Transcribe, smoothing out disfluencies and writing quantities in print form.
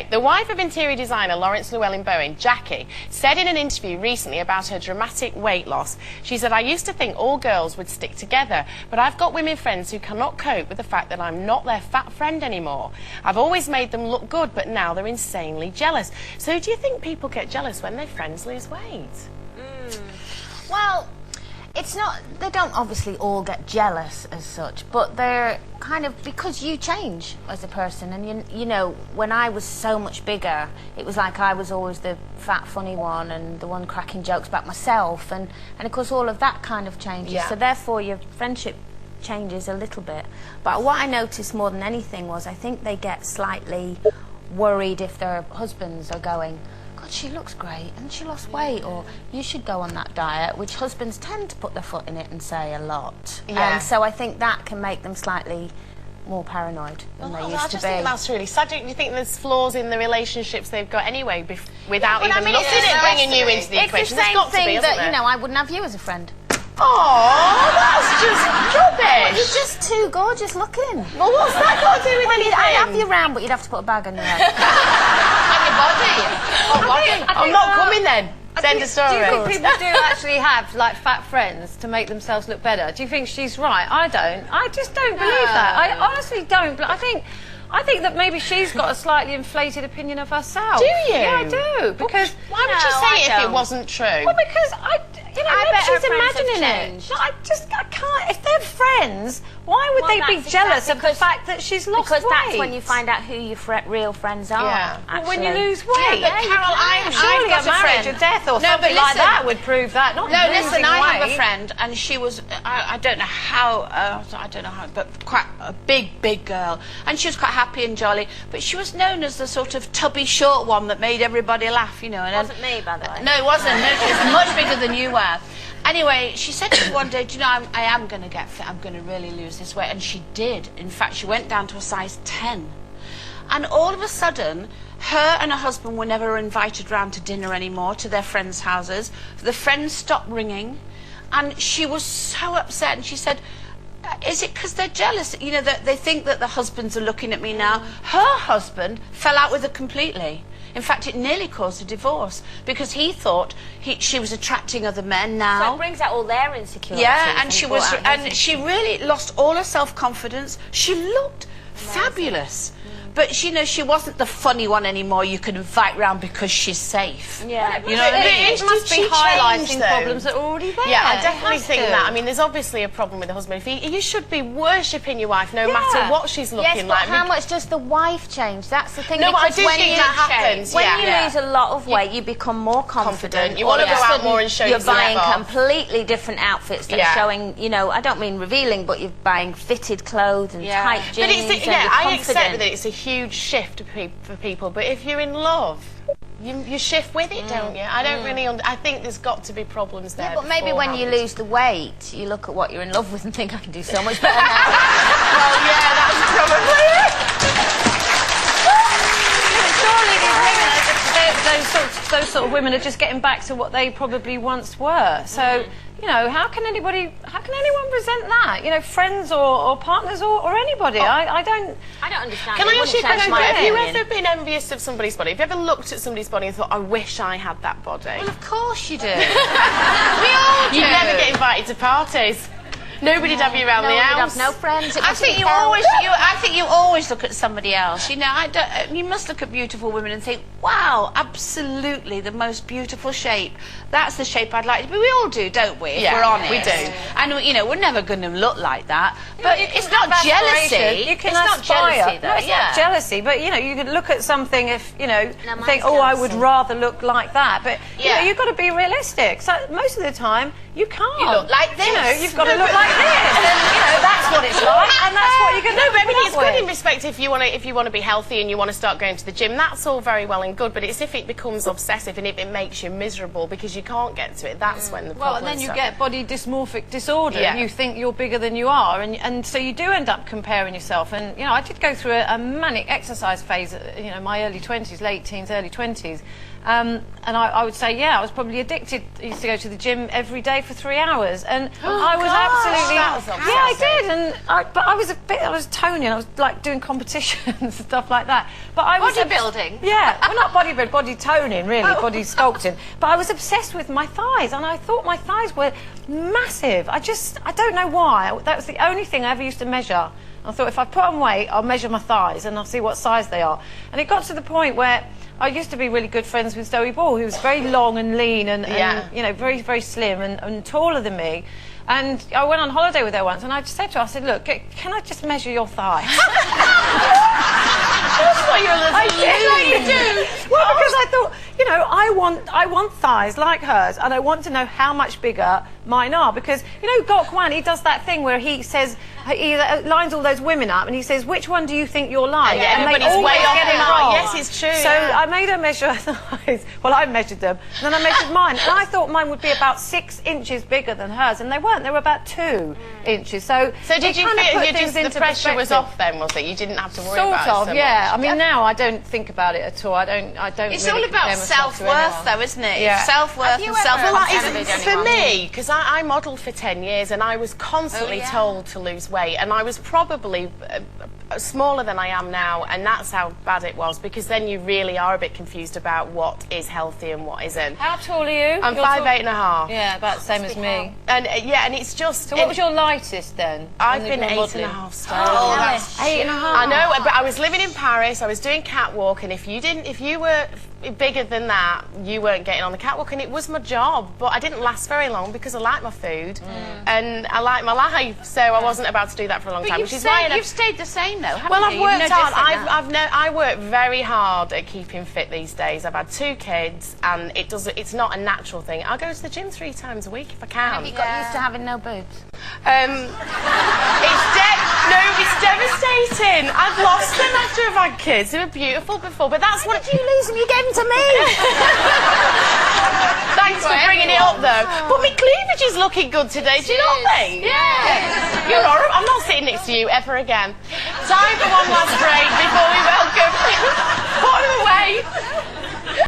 the wife of interior designer Lawrence Llewellyn-Bowen, Jackie, said in an interview recently about her dramatic weight loss. She said, "I used to think all girls would stick together, but I've got women friends who cannot cope with the fact that I'm not their fat friend anymore. I've always made them look good, but now they're insanely jealous." So do you think people get jealous when their friends lose weight? Well, it's not, they don't obviously all get jealous as such, but they're kind of, because you change as a person, and you know, when I was so much bigger, it was like I was always the fat funny one and the one cracking jokes about myself, and of course all of that kind of changes, Yeah. so therefore your friendship changes a little bit. But what I noticed more than anything was I think they get slightly worried if their husbands are going, "God, she looks great and she lost weight," or "You should go on that diet," which husbands tend to put their foot in it and say a lot. Yeah. And so I think that can make them slightly more paranoid than they used I to just be. think that's really sad. Do you think there's flaws in the relationships they've got anyway, without But even I mean, looking it's at bringing you into the It's equation? the There's same got to be, thing hasn't that, there? you know, I wouldn't have you as a friend. Oh, that's just rubbish. You're just too gorgeous looking. Well, what's that got to do with anything? I'd have you round, but you'd have to put a bag on your head. And your body. Oh, body. I'm not coming then. End of story. Do you think people do actually have, like, fat friends to make themselves look better? Do you think she's right? I don't. I just don't believe that. I honestly don't. But I think that maybe she's got a slightly inflated opinion of herself. Do you? Yeah, I do. Because Why would you say it if it wasn't true? well, because you know, I maybe bet her she's friends have imagining it. changed. No, I can't. If they're friends, why would they be that's jealous exactly of the fact that she's lost Because weight? that's when you find out who your real friends are. Yeah. But when you actually. lose weight. Yeah, but Carol, surely I've got a a marriage friend. or death or No, something but like listen. that would prove that. Not No, losing listen, I have a weight. friend, and she was, I don't know how, but quite a big girl. And she was quite happy and jolly, but she was known as the sort of tubby, short one that made everybody laugh, you know. And Wasn't me, by the way. No, it wasn't. No, she was much bigger than you were. Anyway, she said to me one day, "Do you know, I am going to get fit. I'm going to really lose this weight." And she did. In fact, she went down to a size 10. And all of a sudden, her and her husband were never invited round to dinner anymore, to their friends' houses. The friends stopped ringing. And she was so upset. And she said, "Is it because they're jealous? You know, that they think that the husbands are looking at me now." Her husband fell out with her completely. In fact, it nearly caused a divorce because he thought she was attracting other men now. So it brings out all their insecurities. Yeah, and she was, brought out and she really lost all her self-confidence. She looked fabulous, but you know, she wasn't the funny one anymore. You could invite round because she's safe. Yeah. You know what I mean? It must be She highlighting changed, though. problems that are already there. Yeah, I It definitely has think to. that. I mean, there's obviously a problem with the husband. You should be worshipping your wife no Yeah. matter what she's looking Yes, but like. how much does the wife change? That's the thing. No, but I because do when think you that happens. When yeah. you lose a lot of weight, you become more confident. You All wanna of a go out sudden, more and show you're yourself buying off. completely different outfits that Yeah. are showing, you know, I don't mean revealing, but you're buying fitted clothes and Yeah. tight But jeans. it's, and yeah, you're I confident. accept that it's a huge shift for people. But if you're in love, you shift with it, don't you? I don't really. I think there's got to be problems there. Yeah, but maybe when you beforehand. lose the weight, you look at what you're in love with and think, I can do so much better now. Well, yeah, that's probably it. Surely these women are those sort of women are just getting back to what they probably once were. So, you know, how can anyone resent that? You know, friends or partners or anybody. I don't understand. Can It I ask you a wouldn't change question? my Have you opinion. ever been envious of somebody's body? Have you ever looked at somebody's body and thought, I wish I had that body? Well, of course you do. We all do. You never get invited to parties. Nobody'd have you around No, the you'd house. have no friends. It I must think be you hell. always look at somebody else. You know, you must look at beautiful women and think, wow, absolutely the most beautiful shape. That's the shape I'd like to be. We all do, don't we? If Yeah, we're honest. we do. And you know, we're never going to look like that. But you can it's not have jealousy. aspiration. You can it's not aspire. jealousy, though. No, it's yeah. not jealousy, but you know, you could look at something if you know, mine's think, oh, I would jealousy. rather look like that. But you know, Yeah. you've got to be realistic. So most of the time, you can't. You look like You know, this. you've got to look like this, and you know, that's what it's like, and that's what you're going to No, but I mean, it's put up good in with. respect if you want to be healthy and you want to start going to the gym. That's all very well and good, but it's if it becomes obsessive and if it makes you miserable because you can't get to it. That's when the Well, problem. and then you get body dysmorphic disorder. Yeah. You think you're bigger than you are, and so you do end up comparing yourself. And you know, I did go through a manic exercise phase. You know, my early 20s, late teens, early 20s. And I would say, yeah, I was probably addicted. I used to go to the gym every day for 3 hours, and I was absolutely that as obsessive. Yeah, I did, but I was toning. I was like doing competitions and stuff like that. But I was Bodybuilding? Yeah, well, not bodybuilding, body toning, really, body sculpting. But I was obsessed with my thighs, and I thought my thighs were massive. I don't know why. That was the only thing I ever used to measure. I thought if I put on weight, I'll measure my thighs and I'll see what size they are. And it got to the point where I used to be really good friends with Zoe Ball, who was very long and lean and you know, very, very slim and taller than me. And I went on holiday with her once, and I just said to her, I said, look, can I just measure your thighs? That's what you're I did, like you do. Well, because I thought, you know, I want thighs like hers, and I want to know how much bigger mine are. Because, you know, Gok Wan, he does that thing where he says, he lines all those women up, and he says, which one do you think you're like? Yeah, and everybody's they way always off get it mark. wrong. Yes, it's true. So I made her measure her thighs. Well, I measured them, and then I measured mine, and I thought mine would be about 6 inches bigger than hers, and they weren't. They were about 2 inches. So did you feel the pressure was perspective. off then, was it? You didn't have to worry Sort about it of, so yeah. much. I mean, now I don't think about it at all. I don't. It's really all about compare myself to self-worth, anyone. though, isn't it? Yeah. Self-worth and self-confidence. For me, because I modelled for 10 years and I was constantly told to lose weight, and I was probably smaller than I am now, and that's how bad it was, because then you really are a bit confused about what is healthy and what isn't. How tall are you? I'm 5'8½". Yeah, about the same as me. And yeah, and it's just. So what was your lightest then? I've when been you were 8.5 stone. Oh, that's 8.5. I know, but I was living in Paris. I was doing catwalk, and if you were bigger than that, you weren't getting on the catwalk, and it was my job. But I didn't last very long because I like my food and I like my life, so I wasn't about to do that for a long time. But you've stayed the same, though, haven't Well, you? I've You're worked no hard. different now. I work very hard at keeping fit these days. I've had 2 kids, and it's not a natural thing. I go to the gym 3 times a week if I can. Have you got used to having no boobs? It's devastating. I've lost them after I've had kids. They were beautiful before, but that's what. Did you lose them? You gave them to me. Thanks for bringing it up, though. But my cleavage is looking good today. Do you not think? Yeah. You're horrible. I'm not sitting next to you ever again. Time for one last break.